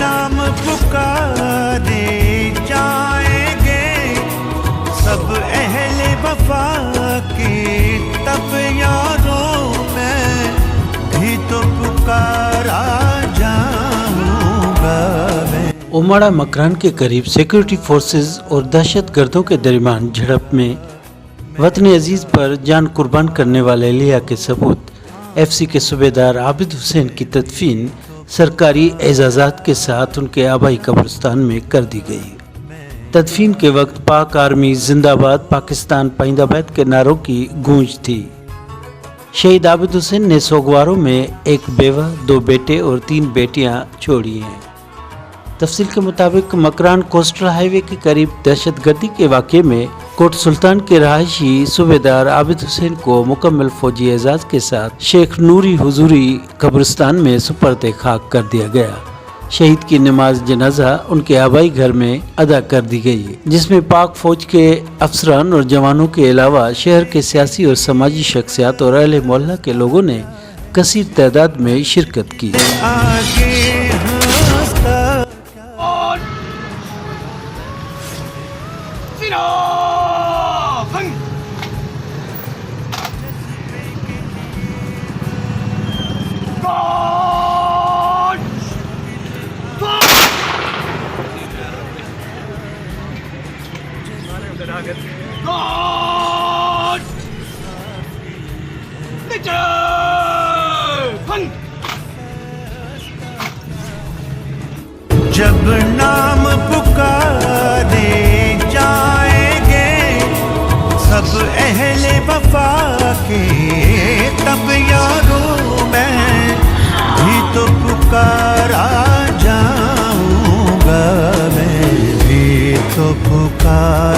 नाम पुकारे जाएंगे सब अहले वफा के, तब यारों मैं भी तो पुकारा जाऊंगा मैं। उमड़ा मकरान के करीब सिक्योरिटी फोर्सेस और दहशतगर्दों के दरमियान झड़प में वतन अजीज पर जान कुर्बान करने वाले एहलिया के सबूत FC के सूबेदार आबिद हुसैन की तदफीन सरकारी एजाज़ात के साथ उनके आबाई कब्रिस्तान में कर दी गई। तदफीन के वक्त पाक आर्मी जिंदाबाद पाकिस्तान पाइंदाबाद के नारों की गूंज थी। शहीद आबिद हुसैन ने सोगवारों में एक बेवा, 2 बेटे और 3 बेटियां छोड़ी हैं। तफसील के मुताबिक मकरान कोस्टल हाईवे के करीब दहशतगर्दी के वाक़े में कोट सुल्तान के रहायशी सूबेदार आबिद हुसैन को मुकम्मल फौजी एजाज के साथ शेख नूरी हुजूरी कब्रिस्तान में सुपर्द खाक कर दिया गया। शहीद की नमाज जनाजा उनके आबाई घर में अदा कर दी गई, जिसमें पाक फौज के अफसरान और जवानों के अलावा शहर के सियासी और समाजी शख्सियात और अहले मोहल्ला के लोगों ने कसीर तादाद में शिरकत की। जब नाम पुकारे जाएंगे सब अहले वफा के, तब यारों मैं भी तो पुकारा जाऊंगा मैं भी तो पुकारा